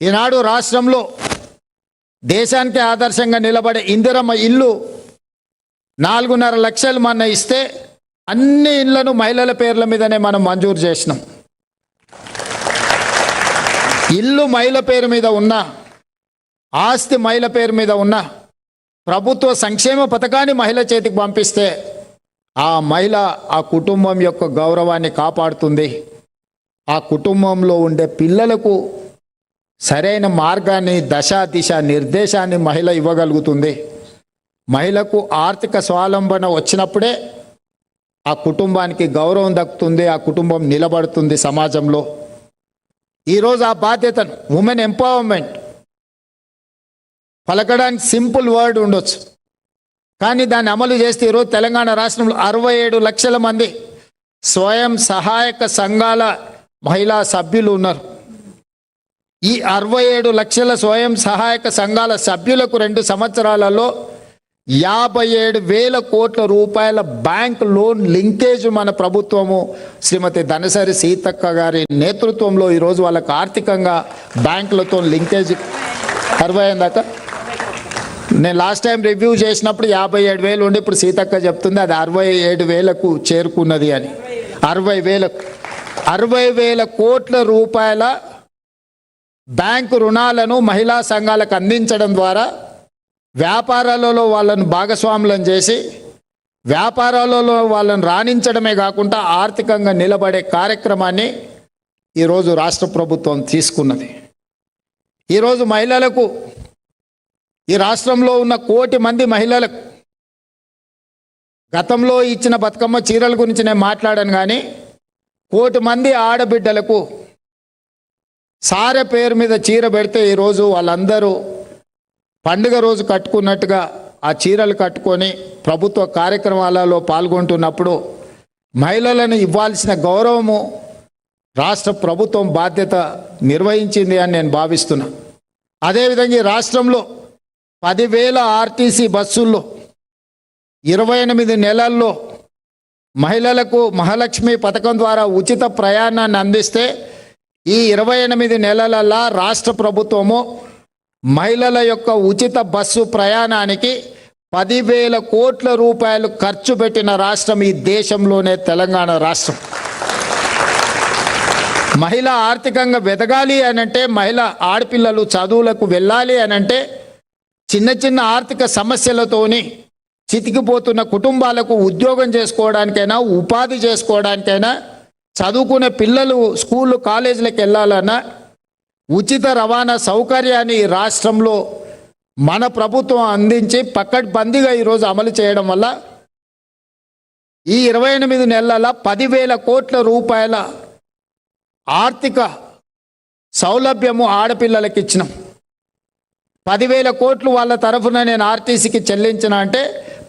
ఈనాడు రాష్ట్రంలో దేశానికి ఆదర్శంగా నిలబడే ఇందిరమ్మ ఇల్లు 4.5 లక్షలు మన ఇస్తే అన్ని ఇళ్లను మహిళల పేర్ల మీదనే మనం మంజూరు చేసినాం. ఇల్లు మహిళ పేరు మీద ఉన్న, ఆస్తి మహిళ పేరు మీద ఉన్న ప్రభుత్వ సంక్షేమ పథకాన్ని మహిళ చేతికి పంపిస్తే ఆ మహిళ ఆ కుటుంబం యొక్క గౌరవాన్ని కాపాడుతుంది. ఆ కుటుంబంలో ఉండే పిల్లలకు సరైన మార్గాన్ని, దశ దిశ నిర్దేశాన్ని మహిళ ఇవ్వగలుగుతుంది. మహిళకు ఆర్థిక స్వావలంబన వచ్చినప్పుడే ఆ కుటుంబానికి గౌరవం దక్కుతుంది, ఆ కుటుంబం నిలబడుతుంది సమాజంలో. ఈరోజు ఆ బాధ్యతను, ఉమెన్ ఎంపవర్మెంట్ పలకడానికి సింపుల్ వర్డ్ ఉండొచ్చు, కానీ దాన్ని అమలు చేస్తే ఈరోజు తెలంగాణ రాష్ట్రంలో 67 లక్షల మంది స్వయం సహాయక సంఘాల మహిళా సభ్యులు ఉన్నారు. ఈ 67 లక్షల స్వయం సహాయక సంఘాల సభ్యులకు 2 సంవత్సరాలలో 57,000 కోట్ల రూపాయల బ్యాంక్ లోన్ లింకేజ్ మన ప్రభుత్వము శ్రీమతి ధనసరి సీతక్క గారి నేతృత్వంలో ఈరోజు వాళ్ళకు ఆర్థికంగా బ్యాంకులతో లింకేజ్ 60 దాకా. నేను లాస్ట్ టైం రివ్యూ చేసినప్పుడు 57,000 ఉండి ఇప్పుడు సీతక్క చెప్తుంది అది 67,000కు చేరుకున్నది అని. 60,000 కోట్ల రూపాయల బ్యాంకు రుణాలను మహిళా సంఘాలకు అందించడం ద్వారా వ్యాపారాలలో వాళ్ళను భాగస్వాములను చేసి వ్యాపారాలలో వాళ్ళను రాణించడమే కాకుండా ఆర్థికంగా నిలబడే కార్యక్రమాన్ని ఈరోజు రాష్ట్ర ప్రభుత్వం తీసుకున్నది. ఈరోజు మహిళలకు, ఈ రాష్ట్రంలో ఉన్న 1 కోటి మంది మహిళలకు గతంలో ఇచ్చిన బతుకమ్మ చీరల గురించి నేను మాట్లాడాను, కానీ 1 కోటి మంది ఆడబిడ్డలకు సారె పేరు మీద చీర పెడితే ఈరోజు వాళ్ళందరూ పండుగ రోజు కట్టుకున్నట్టుగా ఆ చీరలు కట్టుకొని ప్రభుత్వ కార్యక్రమాలలో పాల్గొంటున్నప్పుడు మహిళలను ఇవ్వాల్సిన గౌరవము రాష్ట్ర ప్రభుత్వం బాధ్యత నిర్వహించింది అని నేను భావిస్తున్నా. అదేవిధంగా ఈ రాష్ట్రంలో 10,000 ఆర్టీసీ బస్సుల్లో 28 నెలల్లో మహిళలకు మహాలక్ష్మి పథకం ద్వారా ఉచిత ప్రయాణాన్ని అందిస్తే ఈ 28 నెలలలో రాష్ట్ర ప్రభుత్వము మహిళల యొక్క ఉచిత బస్సు ప్రయాణానికి 10,000 కోట్ల రూపాయలు ఖర్చు పెట్టిన రాష్ట్రం ఈ దేశంలోనే తెలంగాణ రాష్ట్రం. మహిళ ఆర్థికంగా వెదగాలి అనంటే, మహిళ ఆడపిల్లలు చదువులకు వెళ్ళాలి అనంటే, చిన్న చిన్న ఆర్థిక సమస్యలతోని చితికిపోతున్న కుటుంబాలకు ఉద్యోగం చేసుకోవడానికైనా, ఉపాధి చేసుకోవడానికైనా, చదువుకునే పిల్లలు స్కూళ్ళు కాలేజీలకు వెళ్ళాలన్నా ఉచిత రవాణా సౌకర్యాన్ని రాష్ట్రంలో మన ప్రభుత్వం అందించి పకడ్బందీగా ఈరోజు అమలు చేయడం వల్ల ఈ 28 నెలల 10,000 కోట్ల రూపాయల ఆర్థిక సౌలభ్యము ఆడపిల్లలకి ఇచ్చినాం. 10,000 కోట్లు వాళ్ళ తరఫున నేను ఆర్టీసీకి చెల్లించిన అంటే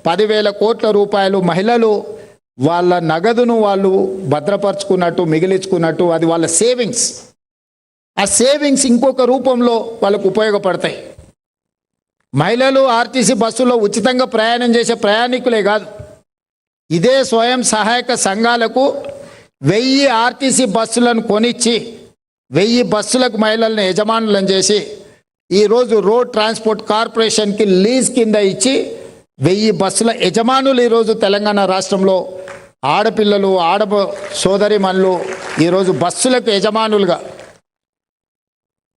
10,000 కోట్ల రూపాయలు మహిళలు వాళ్ళ నగదును వాళ్ళు భద్రపరుచుకున్నట్టు, మిగిలించుకున్నట్టు, అది వాళ్ళ సేవింగ్స్. ఆ సేవింగ్స్ ఇంకొక రూపంలో వాళ్ళకు ఉపయోగపడతాయి. మహిళలు ఆర్టీసీ బస్సులో ఉచితంగా ప్రయాణం చేసే ప్రయాణికులే కాదు, ఇదే స్వయం సహాయక సంఘాలకు 1000 ఆర్టీసీ బస్సులను కొనిచ్చి 1000 బస్సులకు మహిళలను యజమానులను చేసి ఈరోజు రోడ్ ట్రాన్స్పోర్ట్ కార్పొరేషన్కి లీజ్ కింద ఇచ్చి 1000 బస్సుల యజమానులు ఈరోజు తెలంగాణ రాష్ట్రంలో ఆడపిల్లలు, సోదరిమణులు ఈరోజు బస్సులకు యజమానులుగా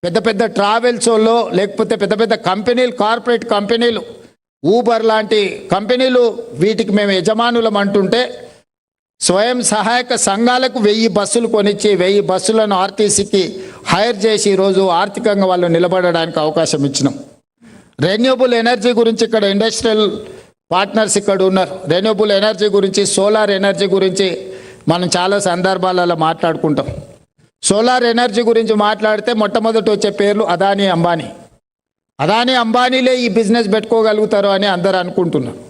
పెద్ద పెద్ద ట్రావెల్స్లో, లేకపోతే పెద్ద పెద్ద కంపెనీలు, కార్పొరేట్ కంపెనీలు, ఊబర్ లాంటి కంపెనీలు, వీటికి మేము యజమానులం అంటుంటే స్వయం సహాయక సంఘాలకు 1000 బస్సులు కొనిచ్చి 1000 బస్సులను ఆర్టీసీకి హైర్ చేసి ఈరోజు ఆర్థికంగా వాళ్ళు నిలబడడానికి అవకాశం ఇచ్చినాం. రెన్యూబుల్ ఎనర్జీ గురించి ఇక్కడ ఇండస్ట్రియల్ పార్ట్నర్స్ ఇక్కడ ఉన్నారు. రెన్యూబుల్ ఎనర్జీ గురించి, సోలార్ ఎనర్జీ గురించి మనం చాలా సందర్భాలలో మాట్లాడుకుంటాం. సోలార్ ఎనర్జీ గురించి మాట్లాడితే మొట్టమొదటి వచ్చే పేర్లు అదానీ, అంబానీ. అదానీ అంబానీలే ఈ బిజినెస్ పెట్టుకోగలుగుతారు అని అందరూ అనుకుంటున్నారు.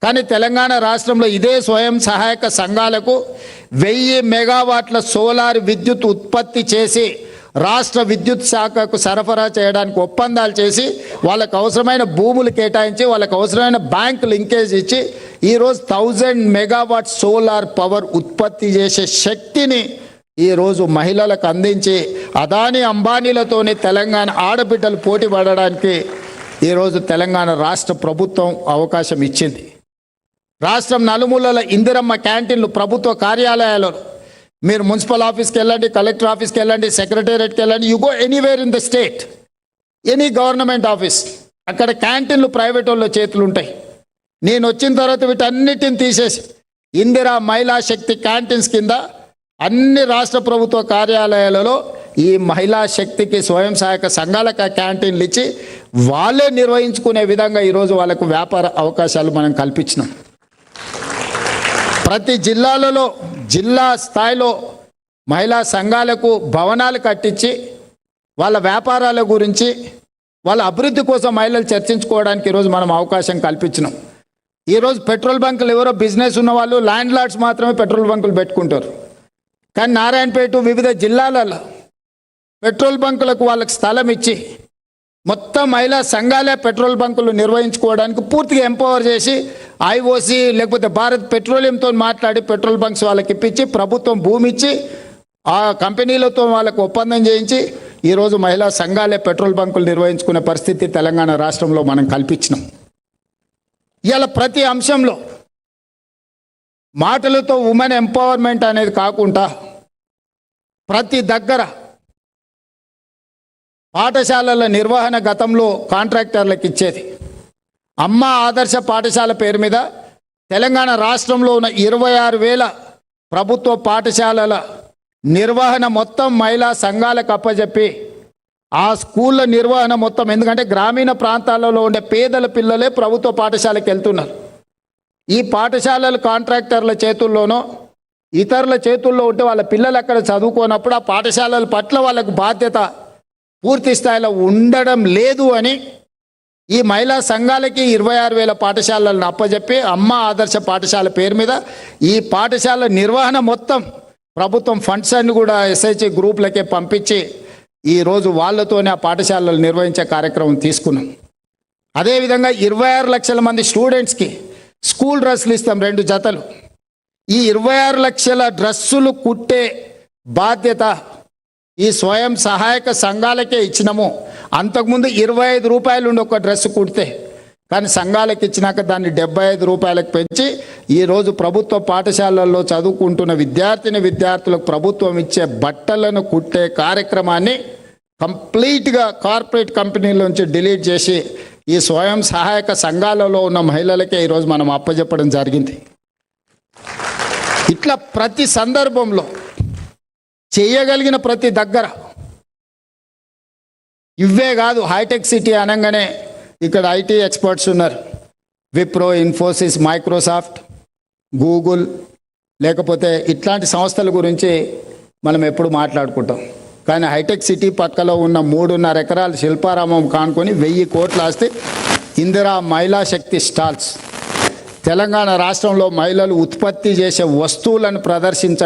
కానీ తెలంగాణ రాష్ట్రంలో ఇదే స్వయం సహాయక సంఘాలకు 1000 మెగావాట్ల సోలార్ విద్యుత్ ఉత్పత్తి చేసి రాష్ట్ర విద్యుత్ శాఖకు సరఫరా చేయడానికి ఒప్పందాలు చేసి వాళ్ళకు అవసరమైన భూములు కేటాయించి వాళ్ళకు అవసరమైన బ్యాంక్ లింకేజ్ ఇచ్చి ఈరోజు 1000 మెగావాట్ సోలార్ పవర్ ఉత్పత్తి చేసే శక్తిని ఈరోజు మహిళలకు అందించి అదాని అంబానీలతోనే తెలంగాణ ఆడబిడ్డలు పోటీ పడడానికి ఈరోజు తెలంగాణ రాష్ట్ర ప్రభుత్వం అవకాశం ఇచ్చింది. రాష్ట్రం నలుమూలల ఇందిరమ్మ క్యాంటీన్లు ప్రభుత్వ కార్యాలయాలు, మీరు మున్సిపల్ ఆఫీస్కి వెళ్ళండి, కలెక్టర్ ఆఫీస్కి వెళ్ళండి, సెక్రటేరియట్కి వెళ్ళండి, you go anywhere in the state, any government office, అక్కడ క్యాంటీన్లు ప్రైవేట్ వాళ్ళ చేతులు ఉంటాయి. నేను వచ్చిన తర్వాత వీటన్నిటిని తీసేసి ఇందిరా మహిళా శక్తి క్యాంటీన్స్ కింద అన్ని రాష్ట్ర ప్రభుత్వ కార్యాలయాలలో ఈ మహిళా శక్తికి స్వయం సహాయక సంఘాలకు క్యాంటీన్లు ఇచ్చి వాళ్ళే నిర్వహించుకునే విధంగా ఈరోజు వాళ్ళకు వ్యాపార అవకాశాలు మనం కల్పించినాం. ప్రతి జిల్లాలలో జిల్లా స్థాయిలో మహిళా సంఘాలకు భవనాలు కట్టించి వాళ్ళ వ్యాపారాల గురించి వాళ్ళ అభివృద్ధి కోసం మహిళలు చర్చించుకోవడానికి ఈరోజు మనం అవకాశం కల్పించినాం. ఈరోజు పెట్రోల్ బంకులు ఎవరో బిజినెస్ ఉన్న వాళ్ళు ల్యాండ్ లార్డ్స్ మాత్రమే పెట్రోల్ బంకులు పెట్టుకుంటారు. కానీ నారాయణపేట వివిధ జిల్లాలలో పెట్రోల్ బంకులకు వాళ్ళకి స్థలం ఇచ్చి మొత్తం మహిళా సంఘాలే పెట్రోల్ బంకులు నిర్వహించుకోవడానికి పూర్తిగా ఎంపవర్ చేసి ఐఓసి లేకపోతే భారత్ పెట్రోలియంతో మాట్లాడి పెట్రోల్ బంక్స్ వాళ్ళకి ఇప్పించి ప్రభుత్వం భూమి ఇచ్చి ఆ కంపెనీలతో వాళ్ళకు ఒప్పందం చేయించి ఈరోజు మహిళా సంఘాలే పెట్రోల్ బంకులు నిర్వహించుకునే పరిస్థితి తెలంగాణ రాష్ట్రంలో మనం కల్పించినాం. ఇలా ప్రతి అంశంలో మాటలతో ఉమెన్ ఎంపవర్మెంట్ అనేది కాకుండా ప్రతి దగ్గర పాఠశాలల నిర్వహణ గతంలో కాంట్రాక్టర్లకు ఇచ్చేది. అమ్మ ఆదర్శ పాఠశాల పేరు మీద తెలంగాణ రాష్ట్రంలో ఉన్న 26,000 ప్రభుత్వ పాఠశాలల నిర్వహణ మొత్తం మహిళా సంఘాలకు అప్పచెప్పి ఆ స్కూళ్ళ నిర్వహణ మొత్తం, ఎందుకంటే గ్రామీణ ప్రాంతాలలో ఉండే పేదల పిల్లలే ప్రభుత్వ పాఠశాలకు వెళ్తున్నారు. ఈ పాఠశాలలు కాంట్రాక్టర్ల చేతుల్లోనో ఇతరుల చేతుల్లో ఉంటే వాళ్ళ పిల్లలు అక్కడ చదువుకోనప్పుడు ఆ పాఠశాలల పట్ల వాళ్ళకు బాధ్యత పూర్తి స్థాయిలో ఉండడం లేదు అని ఈ మహిళా సంఘాలకి 26,000 పాఠశాలలను అప్పచెప్పి అమ్మ ఆదర్శ పాఠశాల పేరు మీద ఈ పాఠశాల నిర్వహణ మొత్తం ప్రభుత్వం ఫండ్స్ అన్ని కూడా ఎస్ఐజి గ్రూపులకే పంపించి ఈరోజు వాళ్ళతోనే ఆ పాఠశాలలు నిర్వహించే కార్యక్రమం తీసుకున్నాం. అదేవిధంగా 26 లక్షల మంది స్టూడెంట్స్కి స్కూల్ డ్రెస్సులు ఇస్తాం 2 జతలు. ఈ 26 లక్షల డ్రెస్సులు కుట్టే బాధ్యత ఈ స్వయం సహాయక సంఘాలకే ఇచ్చినాము. అంతకుముందు 25 రూపాయలు ఉండి ఒక డ్రెస్సు కుడితే, కానీ సంఘాలకు ఇచ్చినాక దాన్ని 75 రూపాయలకు పెంచి ఈరోజు ప్రభుత్వ పాఠశాలల్లో చదువుకుంటున్న విద్యార్థులకు ప్రభుత్వం ఇచ్చే బట్టలను కుట్టే కార్యక్రమాన్ని కంప్లీట్గా కార్పొరేట్ కంపెనీల నుంచి డిలీట్ చేసి ఈ స్వయం సహాయక సంఘాలలో ఉన్న మహిళలకే ఈరోజు మనం అప్పచెప్పడం జరిగింది. ఇట్లా ప్రతి సందర్భంలో చేయగలిగిన ప్రతి దగ్గర ఇవే కాదు, హైటెక్ సిటీ అనగానే ఇక్కడ ఐటీ ఎక్స్పర్ట్స్ ఉన్నారు. విప్రో, ఇన్ఫోసిస్, మైక్రోసాఫ్ట్, గూగుల్, లేకపోతే ఇట్లాంటి సంస్థల గురించి మనం ఎప్పుడు మాట్లాడుకుంటాం. కానీ హైటెక్ సిటీ పక్కలో ఉన్న 3.5 ఎకరాల శిల్పారామం కానుకొని 1000 కోట్ల ఆస్తి ఇందిరా మహిళా శక్తి స్టాల్స్. తెలంగాణ రాష్ట్రంలో మహిళలు ఉత్పత్తి చేసే వస్తువులను ప్రదర్శించ